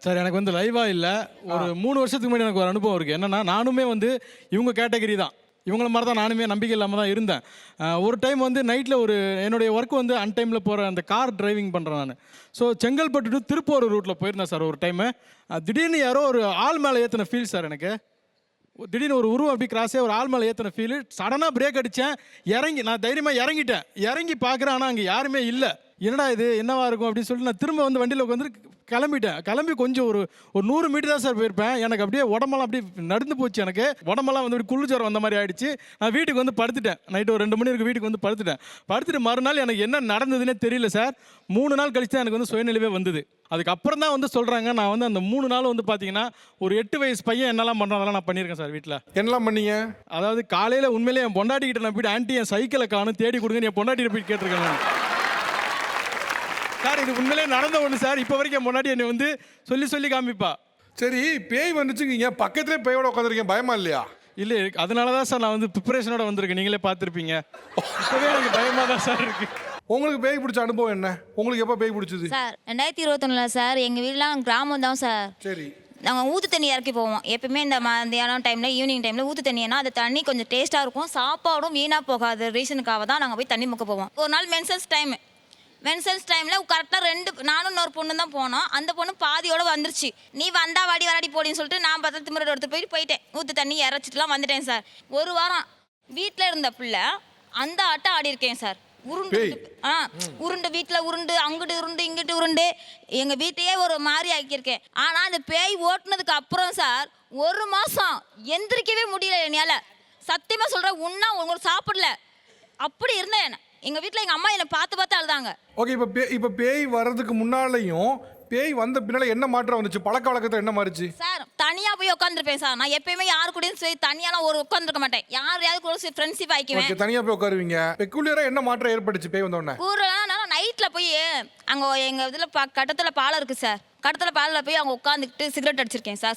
Sir எனக்கு வந்து லைவாக இல்லை, ஒரு 3 வருஷத்துக்கு முன்னாடி எனக்கு ஒரு அனுபவம் இருக்குது. என்னென்னா நானுமே வந்து இவங்க கேட்டகரி தான், இவங்கள மாதிரி தான் நானுமே நம்பிக்கை இல்லாமல் தான் இருந்தேன். ஒரு டைம் வந்து நைட்டில் என்னுடைய ஒர்க் வந்து அன்டைமில் போகிற அந்த கார் டிரைவிங் பண்ணுறேன் நான். ஸோ செங்கல்பட்டு டு திருப்பூர் ரூட்டில் போயிருந்தேன் சார் ஒரு டைமு. திடீர்னு யாரோ ஒரு ஆள் மேலே ஏற்றின ஃபீல் சார் எனக்கு. திடீர்னு ஒரு உருவம் அப்படி கிராஸே ஒரு ஆள் மேலே ஏற்றின ஃபீல். சடனாக பிரேக் அடித்தேன், நான் தைரியமாக இறங்கிட்டேன். இறங்கி பார்க்குறேன், ஆனால் அங்கே யாருமே இல்லை. என்னடா இது என்னவா இருக்கும் அப்படின்னு சொல்லிட்டு நான் திரும்ப வந்து வண்டியில் உட்காந்து கிளம்பிட்டேன். கிளம்பி கொஞ்சம் ஒரு 100 மீட்டர் தான் சார் போயிருப்பேன். எனக்கு அப்படியே உடம்பெல்லாம் அப்படியே நடந்து போச்சு. எனக்கு உடம்பெல்லாம் வந்து குளிர் ஜுரம் வந்த மாதிரி ஆயிடுச்சு. நான் வீட்டுக்கு வந்து படுத்துட்டேன். நைட்டு ஒரு 2 மணி இருக்கு, வீட்டுக்கு வந்து படுத்துட்டு மறுநாள் எனக்கு என்ன நடந்ததுன்னே தெரியல சார். 3 நாள் கழிச்சு தான் எனக்கு வந்து சுயநிலைவே வந்தது. அதுக்கப்புறம் தான் வந்து சொல்கிறாங்க, நான் வந்து அந்த 3 நாள் வந்து பார்த்தீங்கன்னா ஒரு 8 வயசு பையன் என்னெல்லாம் பண்ணுறோம் அதெல்லாம் நான் பண்ணியிருக்கேன் சார் வீட்டில். என்னெல்லாம் பண்ணீங்க? அதாவது காலையில் உண்மையிலே என் பொண்டாட்டிக்கிட்ட நான் போய்ட்டு ஆண்டி என் சைக்கிளை காணும் தேடி கொடுங்கன்னு என் பொண்டாட்டிகிட்ட போய் கேட்டிருக்கேன் நான். சார் இது உண்மையிலே நடந்த ஒன்று சார். இப்போ வரைக்கும் என் பொண்டாட்டி என்னை வந்து சொல்லி காமிப்பா. சரி, பேய் வந்துச்சுங்க, பக்கத்துலேயே பேயோட உட்காந்துருக்கீங்க, பயமா இல்லையா? இல்லை, அதனால தான் சார் நான் வந்து ப்ரிப்பரேஷனோட வந்திருக்கேன். நீங்களே பார்த்துருப்பீங்க. இப்போவே எனக்கு பயமாக தான் சார் இருக்கு. உங்களுக்கு பேய் பிடிச்ச அனுபவம் என்ன? உங்களுக்கு எப்போ பேய் பிடிச்சது? சார் 2021 சார் எங்கள் வீடெலாம் கிராமம் தான் சார். சரி. நாங்கள் ஊற்று தண்ணி இறக்கி போவோம் எப்பவுமே. இந்த மத்தியானம் டைமில் ஈவினிங் டைமில் ஊற்று தண்ணினா அந்த தண்ணி கொஞ்சம் டேஸ்ட்டாக இருக்கும், சாப்பாடும் வீணாக போகாது ரீசனுக்காக தான் நாங்கள் போய் தண்ணி முக்க போவோம். ஒரு நாள் மென்சஸ் டைமில் கரெக்டாக நானும் இன்னொரு பொண்ணு தான் போனோம். அந்த பொண்ணு பாதியோட வந்துருச்சு. நீ வந்தா வாடி போடின்னு சொல்லிட்டு நான் பார்த்தா திமிரோட எடுத்து போயிட்டேன். ஊற்று தண்ணி இறச்சிட்டுலாம் வந்துட்டேன் சார். ஒரு வாரம் வீட்டில் இருந்த பிள்ளை அந்த ஆட்டம் ஆடி இருக்கேன் சார். உருண்டு வீட்டில் உருண்டு, அங்கிட்டு உருண்டு இங்கிட்டு உருண்டு, எங்கள் வீட்டையே ஒரு மாதிரி ஆக்கியிருக்கேன். ஆனால் அந்த பேய் ஓட்டுனதுக்கு அப்புறம் சார் 1 மாதம் எந்திரிக்கவே முடியல என்னால். சத்தியமாக சொல்கிறேன், உங்களுக்கு சாப்பிடல அப்படி இருந்தேன். எங்கள் வீட்டில் எங்கள் அம்மா என்னை பார்த்து அழுதாங்க. ஓகே, இப்போ பேய் வர்றதுக்கு முன்னாலையும் பேய் வந்த பின்னால என்ன மாற்றம் வந்துச்சு? பழக்க வழக்கத்தை என்ன மாறிச்சு? சார் தனியாக போய் உட்காந்துருப்பேன் சார். நான் எப்பயுமே யாரு கூடயும் சரி தனியாலாம் உட்காந்துருக்க மாட்டேன். யாரையாவது கூட ஃப்ரெண்ட்ஷிப் ஆகிக்குவேன். ஓகே, தனியாக போய் உட்காருவீங்க. பெக்குலியரா என்ன மாற்றம் ஏற்பட்டுச்சு பேய் வந்த உடனே? ஊரில் நைட்டில் போய் அங்கே எங்கள் இதில் கட்டத்தில் பாலம் இருக்குது சார். கட்டத்தில் பாலில் போய் அவங்க உட்காந்துக்கிட்டு சிகரெட் அடிச்சிருக்கேன் சார்.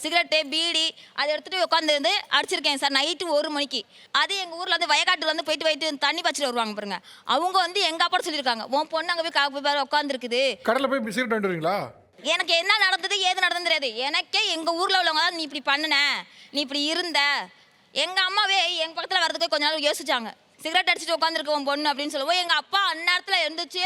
சிகரெட்டு பீடி அதை எடுத்துகிட்டு உட்காந்து அடிச்சிருக்கேன் சார் நைட்டு 1 மணிக்கு. அது எங்கள் ஊரில் வந்து வயக்காட்டில் வந்து போயிட்டு தண்ணி பச்சிட்டு வருவாங்க பாருங்க. அவங்க வந்து எங்கள் அப்பா சொல்லியிருக்காங்க, உன் பொண்ணு அங்கே போய் உட்காந்துருக்குது. கடலில் போய் சிகரெட் வாங்கிடுவீங்களா? எனக்கு என்ன நடந்தது ஏது நடந்தது தெரியாது. எனக்கே எங்கள் ஊரில் உள்ளவங்க தான் நீ இப்படி பண்ணுன, நீ இப்படி இருந்த. எங்கள் அம்மாவே எங்கள் பக்கத்தில் வரதுக்கு கொஞ்ச நாள் யோசிச்சாங்க. சிகரெட் அடிச்சுட்டு உட்காந்துருக்கு உன் பொண்ணு அப்படின்னு சொல்லுவோம். எங்கள் அப்பா அந்நேரத்தில் இருந்துச்சு,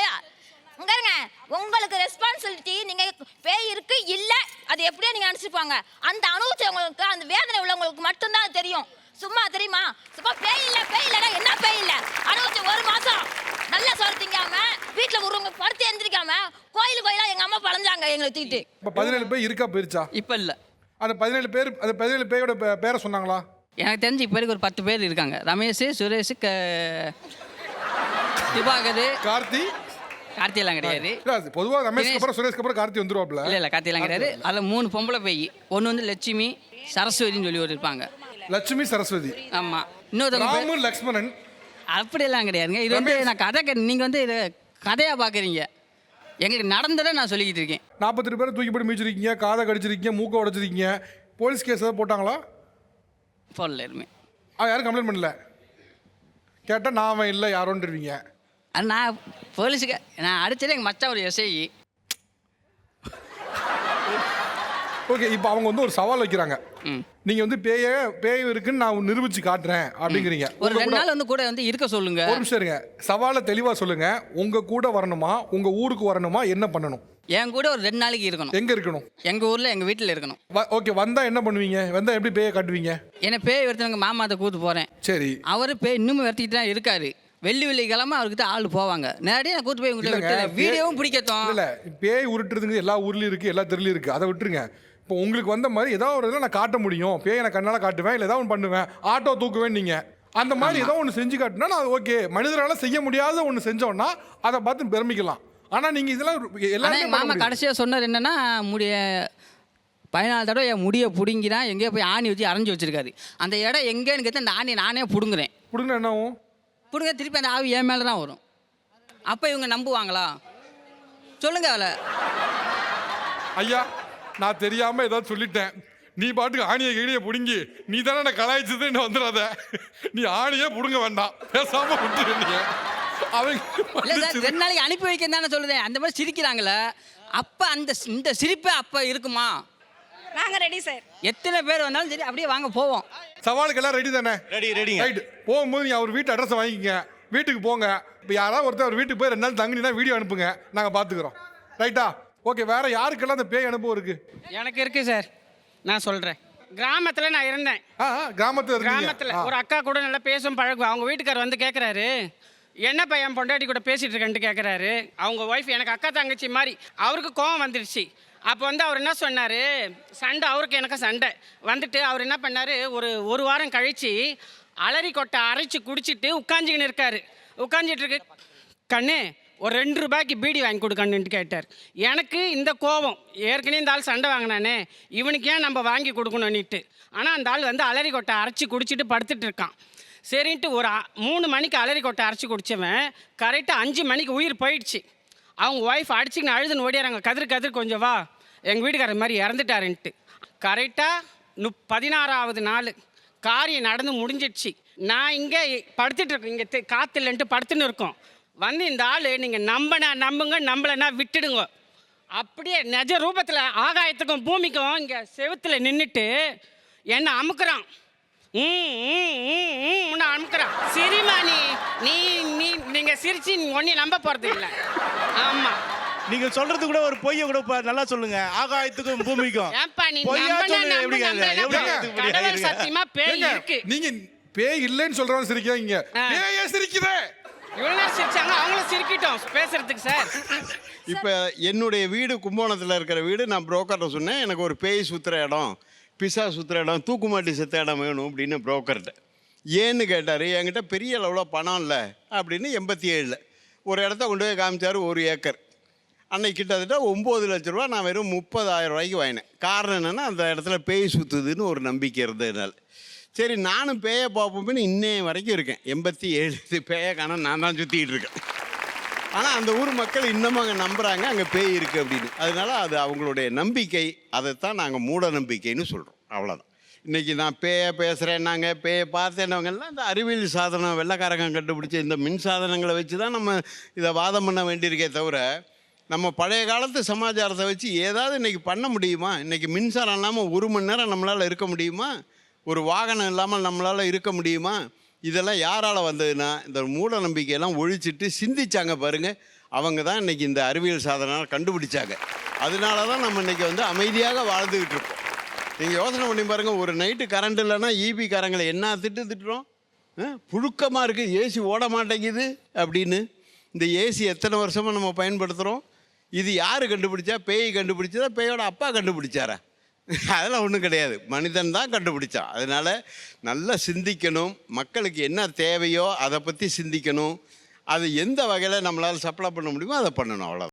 உங்கருங்க உங்களுக்கு ரெஸ்பான்சிபிலிட்டி, நீங்கள் பேய் இருக்கு இல்லை அது எப்படியோ நீங்கள் நினச்சிருப்பாங்க. அந்த அனுபவிச்சவங்களுக்கு அந்த வேதனை உள்ளவங்களுக்கு மட்டும்தான் தெரியும். சும்மா தெரியுமா? சும்மா பேய் இல்லைன்னா என்ன பேய் இல்லை அனுபவிச்சு 1 மாதம் நல்லா சொல்ல திங்காம வீட்டில் உருவங்க படுத்து எந்திரிக்காம கோயிலாக எங்கள் அம்மா பழஞ்சாங்க எங்களை தூக்கிட்டு. இப்போ 17 பேர் இருக்கா போயிருச்சா? இப்போ இல்லை. அந்த 17 பேரோட பேரை சொன்னாங்களா? எனக்கு தெரிஞ்சு இப்போ ஒரு 10 பேர் இருக்காங்க. ரமேஷ், சுரேஷ், திவாகர், கார்த்தியெல்லாம் கிடையாது. பொதுவாக ரமேஷ்க்கு அப்புறம் சுரேஷ்க்கு அப்புறம் கார்த்தி வந்துருவாப்ல. இல்லை கார்த்தியெல்லாம் கிடையாது. அதில் 3 பொம்பளை பேய். ஒன்று வந்து லட்சுமி, சரஸ்வதினு சொல்லி இருப்பாங்க. லட்சுமி, சரஸ்வதி. ஆமாம். இன்னொரு லக்ஷ்மணன். அப்படியெல்லாம் கிடையாதுங்க. இது வந்து நான் கதை நீங்கள் வந்து இதை கதையாக பார்க்குறீங்க. எங்களுக்கு நடந்ததை நான் சொல்லிக்கிட்டு இருக்கேன். 42 பேரை தூக்கி போட்டு மீச்சிருக்கீங்க, காதை கடிச்சிருக்கீங்க, மூக்கை உடைச்சிருக்கீங்க. போலீஸ் கேஸ் ஏதாவது போட்டாங்களா? போடல எதுவுமே. யாரும் கம்ப்ளைண்ட் பண்ணல? கேட்டால் நான் அவன் இல்லை யாரோன்றுவீங்க. நான் போலீஸுக்கு நான் அடிச்சதே எங்கள் மச்சான் ஒரு எஸ்ஐ. ஓகே, இப்போ அவங்க வந்து ஒரு சவால் வைக்கிறாங்க. நீங்கள் வந்து பேய் இருக்குன்னு நான் நிரூபிச்சு காட்டுறேன் அப்படிங்கிறீங்க. ஒரு 2 நாள் வந்து கூட வந்து இருக்க சொல்லுங்க. ஒரு நிமிஷம் இருங்க, சவாலை தெளிவாக சொல்லுங்க. உங்கள் கூட வரணுமா, உங்கள் ஊருக்கு வரணுமா, என்ன பண்ணணும்? என் கூட ஒரு 2 நாளைக்கு இருக்கணும். எங்கே இருக்கணும்? எங்கள் ஊரில் எங்கள் வீட்டில் இருக்கணும். ஓகே, வந்தால் என்ன பண்ணுவீங்க? வந்தால் எப்படி பேயை காட்டுவீங்க? என்ன பேய் ஒருத்தவங்க மாமாத்தை கூட்டு போகிறேன். சரி. அவர் பேய் இன்னும் வரத்திட்டு தான் இருக்காரு. வெள்ளிக்கிழமை அவருக்கு தான் ஆள் போவாங்க. நேரடியாக நான் கூட்டு போய் உங்கள்கிட்ட வீடியோவும் பிடிக்கட்டும். இல்லை, பேய் உருட்டுறதுங்க எல்லா ஊர்லேயும் இருக்குது, எல்லா தெருலையும் இருக்குது. அதை விட்டுருங்க. இப்போ உங்களுக்கு வந்த மாதிரி ஏதாவது ஒரு இதில் நான் காட்ட முடியும், பேயை நான் கண்ணால் காட்டுவேன், இல்லை ஏதாவது ஒன்று பண்ணுவேன், ஆட்டோ தூக்குவேன். நீங்கள் அந்த மாதிரி ஏதோ ஒன்று செஞ்சு காட்டினா நான் ஓகே. மனிதரால் செய்ய முடியாத ஒன்று செஞ்சோன்னா அதை பார்த்து பெருமிக்கலாம். ஆனால் நீங்கள் இதெல்லாம் எல்லாரும் மாமா கடைசியாக சொன்னது என்னென்னா, 14 தடவை என் முடியை பிடுங்கினா எங்கேயோ போய் ஆணி வச்சு அரைஞ்சி வச்சிருக்காரு. அந்த இடம் எங்கேன்னு கேட்டால் அந்த ஆணி நானே பிடுங்குறேன். பிடுங்க என்ன ஆகும்? பிடுங்க திருப்பி அந்த ஆவி என் மேலே தான் வரும். அப்போ இவங்க நம்புவாங்களா சொல்லுங்க? அவளை ஐயா, நான் தெரியாமல் ஏதாவது சொல்லிட்டேன். நீ பாட்டுக்கு ஆணியை கீழியை பிடுங்கி நீ தானே நான் கலாய்ச்சது என்ன வந்துடாத. நீ ஆணியே பிடுங்க வேண்டாம், பேசாமல் விட்டுருந்தீங்க. அவங்க 2 நாளைக்கு அனுப்பி வைக்க தானே சொல்லுதேன். அந்த மாதிரி சிரிக்கிறாங்களே. அப்போ இந்த சிரிப்பு அப்போ இருக்குமா? நாங்கள் ரெடி சார். எத்தனை பேர் வந்தாலும் சரி அப்படியே வாங்க போவோம். சவாலுக்கு எல்லாம் ரெடி தானே? ரெடிங்க. ரைட். போகும்போது நீ அவர் வீட்டு அட்ரஸை வாங்கிக்கங்க, வீட்டுக்கு போங்க. இப்போ யாராவது ஒருத்தர் அவர் வீட்டுக்கு போய் 2 நாள் தங்கினா வீடியோ அனுப்புங்க, நாங்கள் பார்த்துக்குறோம். ரைட்டா? ஓகே. வேற யாருக்கெல்லாம் அந்த பேய் அனுபவம் இருக்கு? எனக்கு இருக்கு சார், நான் சொல்கிறேன். கிராமத்தில் நான் இருந்தேன். கிராமத்தில் கிராமத்தில் ஒரு அக்கா கூட நல்லா பேசும் பழகுவேன். அவங்க வீட்டுக்கார் வந்து கேட்குறாரு, என்ன பையன் பொண்டாட்டி கூட பேசிகிட்டு இருக்கேன்ட்டு கேட்குறாரு. அவங்க ஒய்ஃப் எனக்கு அக்கா தங்கச்சி மாதிரி. அவருக்கு கோவம் வந்துடுச்சு. அப்போ வந்து அவர் என்ன சொன்னார், சண்டை அவருக்கு எனக்கு சண்டை வந்துட்டு அவர் என்ன பண்ணார், ஒரு வாரம் கழித்து அலரி கொட்டை அரைச்சி குடிச்சிட்டு உட்காந்துக்கின்னு இருக்காரு. உட்காந்துட்டு இருக்கு, கண்ணு ஒரு 2 ரூபாய்க்கு பீடி வாங்கி கொடுக்கணுன்ட்டு கேட்டார். எனக்கு இந்த கோபம், ஏற்கனவே இந்த ஆள் சண்டை வாங்கினானே, இவனுக்கு ஏன் நம்ம வாங்கி கொடுக்கணும்னுட்டு. ஆனால் அந்த ஆள் வந்து அலரி கொட்டை அரைச்சி குடிச்சிட்டு படுத்துட்டு இருக்கான். சரின்ட்டு ஒரு 3 மணிக்கு அலரி கொட்டை அரைச்சி குடித்தவன் கரெக்டாக 5 மணிக்கு உயிர் போயிடுச்சு. அவங்க ஒய்ஃப் அடிச்சுக்கின்னு அழுதுன்னு ஓடிறாங்க, கதிர் கொஞ்சம் வா, எங்கள் வீட்டுக்காரர் மாதிரி இறந்துட்டாருன்ட்டு. கரெக்டாக 16ஆவது நாள் காரியம் நடந்து முடிஞ்சிடுச்சு. நான் இங்கே படுத்துட்டு இருக்கேன், இங்கே காற்று இல்லைன்ட்டு படுத்துன்னு இருக்கோம். வந்து இந்த ஆள் நீங்கள் நம்புங்க, நம்பலைன்னா விட்டுடுங்க. அப்படியே நிஜ ரூபத்தில் ஆகாயத்துக்கும் பூமிக்கும் இங்கே செவுத்தில் நின்றுட்டு என்னை அமுக்குறான். அமுக்குறான். சிரிமா நீ நீங்கள் சிரிச்சு ஒன்றையும் நம்ப போகிறது இல்லை. ஆமாம், நீங்க சொல்றது கூட ஒரு பொய்ய கூட நல்லா சொல்லுங்க. ஆகாயத்துக்கும் பூமிக்கும் ஏன்பா நீ பொய்யா நம்புனா எப்படி கடவுள் சத்தியமா பேய் இருக்கு. நீங்க பேய் இல்லைன்னு சொல்றவங்க சிரிக்காதீங்க, பேயே சிரிக்குதே. இவங்க சிரிச்சாங்க, அவங்களும் சிரிக்கிட்டோம் பேசுறதுக்கு சார். இப்போ என்னுடைய வீடு கும்பகோணத்தில் இருக்கிற வீடு, நான் புரோக்கர்கிட்ட சொன்னேன் எனக்கு ஒரு பேய் சுற்றுற இடம், பிசா சுற்றுற இடம், தூக்குமாட்டி செத்த இடம் வேணும் அப்படின்னு புரோக்கர்கிட்ட. ஏன்னு கேட்டார். என்கிட்ட பெரிய அளவில் பணம் இல்லை அப்படின்னு 87 ஒரு இடத்த கொண்டு போய் காமிச்சார், 1 ஏக்கர். அன்னைக்கு கிட்டத்தட்ட 9 லட்ச ரூபா நான் வெறும் 30,000 ரூபாய்க்கு வாங்கினேன். காரணம் என்னென்னா அந்த இடத்துல பேய் சுற்றுதுன்னு ஒரு நம்பிக்கை இருந்ததுனால. சரி நானும் பேயை பார்ப்போம்னு இன்னைய வரைக்கும் இருக்கேன். 87 பேயை காண நான் தான் சுற்றிக்கிட்டு இருக்கேன். ஆனால் அந்த ஊர் மக்கள் இன்னமும் அங்கே நம்புகிறாங்க அங்கே பேய் இருக்குது அப்படின்னு. அதனால அது அவங்களுடைய நம்பிக்கை, அதைத்தான் நாங்கள் மூட நம்பிக்கைன்னு சொல்கிறோம். அவ்வளோதான். இன்றைக்கி நான் பேயை பேசுகிறேன், நாங்கள் பேயை பார்த்தேன்னவங்கெல்லாம் இந்த அறிவியல் சாதனம் வெள்ளைக்காரங்க கண்டுபிடிச்ச இந்த மின் சாதனங்களை வச்சு தான் நம்ம இதை வாதம் பண்ண வேண்டியிருக்கே தவிர, நம்ம பழைய காலத்து சமாச்சாரத்தை வச்சு ஏதாவது இன்றைக்கி பண்ண முடியுமா? இன்றைக்கி மின்சாரம் இல்லாமல் 1 மணி நேரம் நம்மளால் இருக்க முடியுமா? ஒரு வாகனம் இல்லாமல் நம்மளால் இருக்க முடியுமா? இதெல்லாம் யாரால் வந்ததுன்னா இந்த மூட நம்பிக்கையெல்லாம் ஒழிச்சிட்டு சிந்திச்சாங்க பாருங்கள், அவங்க தான் இன்றைக்கி இந்த அறிவியல் சாதனம் கண்டுபிடிச்சாங்க. அதனால தான் நம்ம இன்றைக்கி வந்து அமைதியாக வாழ்ந்துக்கிட்டு இருக்கோம். நீங்கள் யோசனை பண்ணி பாருங்கள், ஒரு நைட்டு கரண்ட் இல்லைன்னா ஈபி காரங்களை என்ன திட்டுறோம். புழுக்கமாக இருக்குது, ஏசி ஓட மாட்டேங்குது அப்படின்னு. இந்த ஏசி எத்தனை வருஷமாக நம்ம பயன்படுத்துகிறோம். இது யார் கண்டுபிடிச்சா? பேய் கண்டுபிடிச்சதா, பேயோட அப்பா கண்டுபிடிச்சாரா? அதெல்லாம் ஒன்றும் கிடையாது, மனிதன் தான் கண்டுபிடிச்சான். அதனால் நல்லா சிந்திக்கணும், மக்களுக்கு என்ன தேவையோ அதை பற்றி சிந்திக்கணும். அது எந்த வகையில் நம்மளால் சப்ளை பண்ண முடியுமோ அதை பண்ணணும், அவ்வளோ.